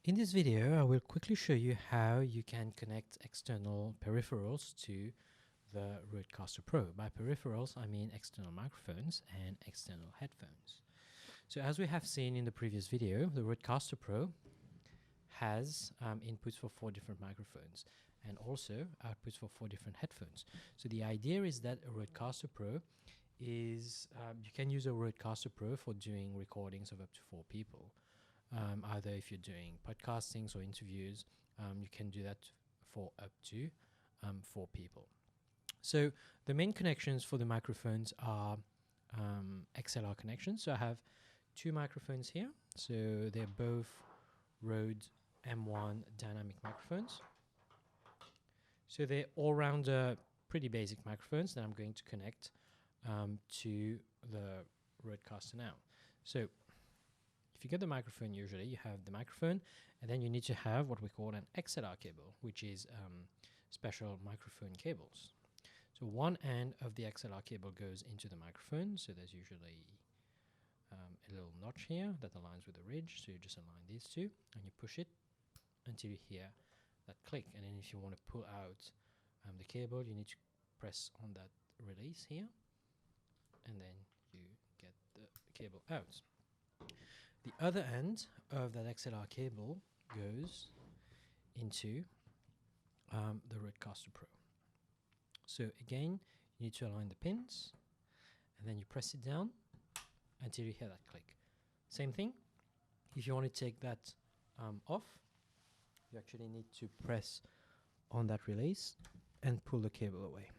In this video, I will quickly show you how you can connect external peripherals to the Rodecaster Pro. By peripherals, I mean external microphones and external headphones. So as we have seen in the previous video, the Rodecaster Pro has inputs for 4 different microphones and also outputs for 4 different headphones. So the idea is that a Rodecaster Pro is, you can use a Rodecaster Pro for doing recordings of up to 4 people. Either if you're doing podcastings or interviews, you can do that for up to 4 people. So the main connections for the microphones are XLR connections. So I have 2 microphones here. So they're both Rode M1 dynamic microphones. So they're all-rounder, pretty basic microphones that I'm going to connect to the Rodecaster now. So if you get the microphone, usually you have the microphone, and then you need to have what we call an XLR cable, which is special microphone cables. So one end of the XLR cable goes into the microphone, so there's usually a little notch here that aligns with the ridge, so you just align these two, and you push it until you hear that click. And then if you want to pull out the cable, you need to press on that release here, and then you get the cable out. The other end of that XLR cable goes into the Rodecaster Pro. So again, you need to align the pins, and then you press it down until you hear that click. Same thing, if you want to take that off, you actually need to press on that release and pull the cable away.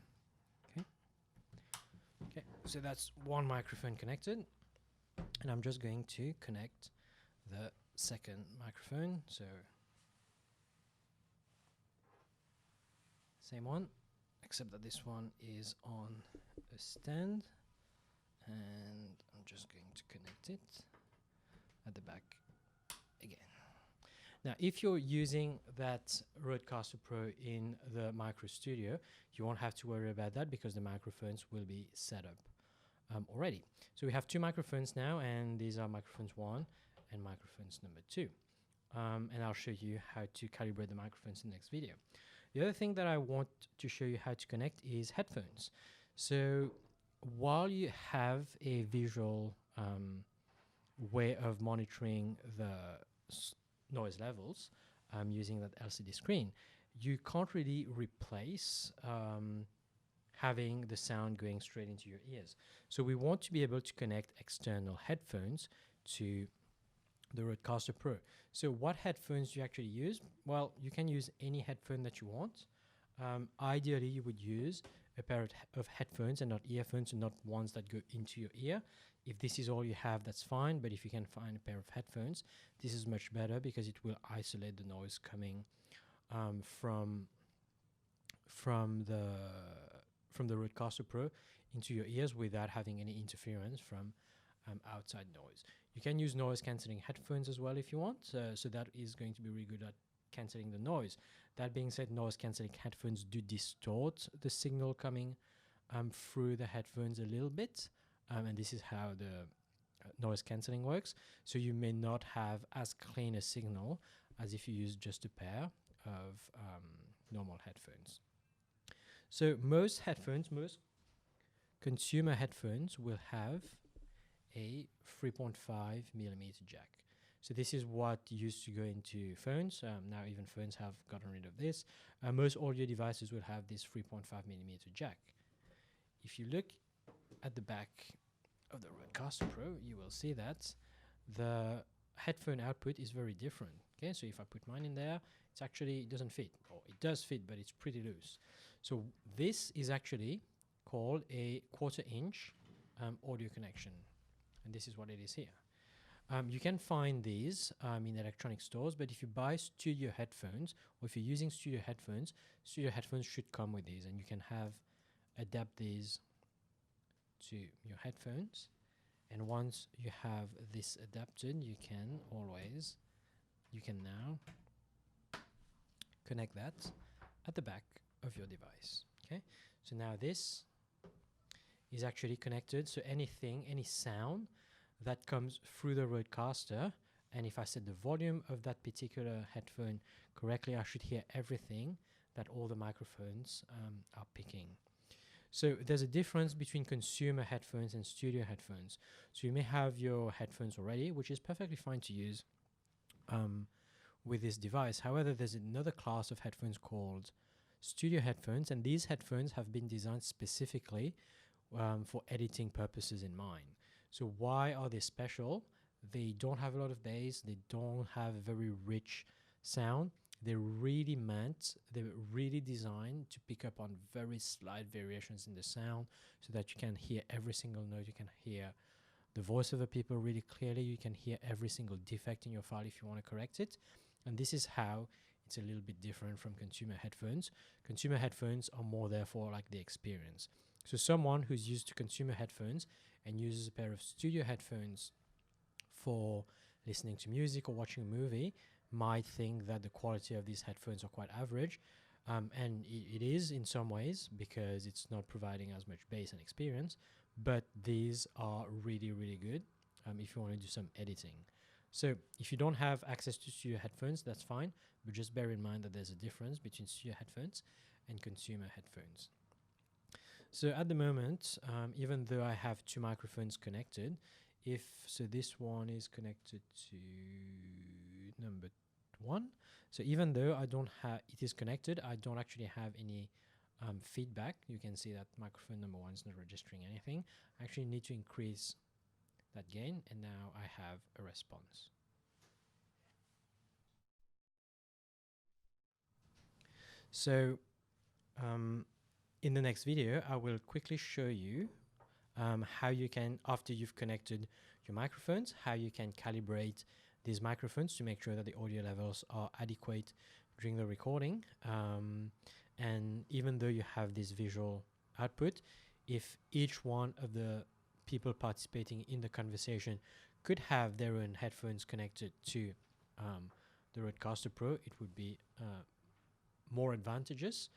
Okay, so that's one microphone connected. And I'm just going to connect the second microphone. So same one, except that this one is on a stand, and I'm just going to connect it at the back again. Now, if you're using that Rodecaster Pro in the Micro Studio, you won't have to worry about that because the microphones will be set up already. So we have 2 microphones now, and these are microphones 1 and microphones number 2. And I'll show you how to calibrate the microphones in the next video. The other thing that I want to show you how to connect is headphones. So while you have a visual way of monitoring the noise levels using that LCD screen, you can't really replace having the sound going straight into your ears. So we want to be able to connect external headphones to the Rodecaster Pro. So what headphones do you actually use? Well, you can use any headphone that you want. Ideally, you would use a pair of headphones and not earphones, and not ones that go into your ear. If this is all you have, that's fine, but if you can find a pair of headphones, this is much better because it will isolate the noise coming from the Rodecaster Pro into your ears without having any interference from outside noise. You can use noise cancelling headphones as well if you want, so that is going to be really good at cancelling the noise. That being said, noise cancelling headphones do distort the signal coming through the headphones a little bit, and this is how the noise cancelling works. So you may not have as clean a signal as if you use just a pair of normal headphones. So most headphones, most consumer headphones will have a 3.5 millimeter jack. So this is what used to go into phones. Now even phones have gotten rid of this. Most audio devices will have this 3.5 millimeter jack. If you look at the back of the Rodecaster Pro, you will see that the headphone output is very different. Okay, so if I put mine in there, it's actually, it doesn't fit, or it does fit, but it's pretty loose. So this is actually called a 1/4 inch audio connection, and this is what it is here. You can find these in electronic stores, but if you buy studio headphones, or if you're using studio headphones should come with these, and you can adapt these to your headphones. And once you have this adapted, you can now connect that at the back of your device. Okay, so now this is actually connected, so any sound that comes through the Rodecaster and if I set the volume of that particular headphone correctly, I should hear everything that all the microphones are picking. So there's a difference between consumer headphones and studio headphones. So you may have your headphones already, which is perfectly fine to use with this device. However, there's another class of headphones called studio headphones, and these headphones have been designed specifically for editing purposes in mind. So why are they special? They don't have a lot of bass, they don't have a very rich sound. They're really designed to pick up on very slight variations in the sound so that you can hear every single note, you can hear the voice of the people really clearly, you can hear every single defect in your file if you want to correct it. And this is how it's a little bit different from consumer headphones. Consumer headphones are more therefore like the experience. So someone who's used to consumer headphones and uses a pair of studio headphones for listening to music or watching a movie might think that the quality of these headphones are quite average, and it is in some ways because it's not providing as much bass and experience, but these are really, really good if you want to do some editing. So if you don't have access to studio headphones, that's fine, but just bear in mind that there's a difference between studio headphones and consumer headphones. So at the moment, even though I have two microphones connected, so this one is connected to number 1. So even though I don't have it is connected, I don't actually have any feedback. You can see that microphone number 1 is not registering anything. I actually need to increase that gain, and now I have a response. So in the next video, I will quickly show you how you can, after you've connected your microphones, how you can calibrate these microphones to make sure that the audio levels are adequate during the recording. And even though you have this visual output, if each one of the people participating in the conversation could have their own headphones connected to the Rodecaster Pro, it would be more advantageous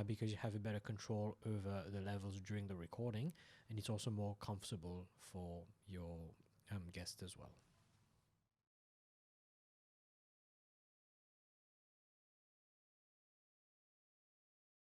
because you have a better control over the levels during the recording, and it's also more comfortable for your guest as well.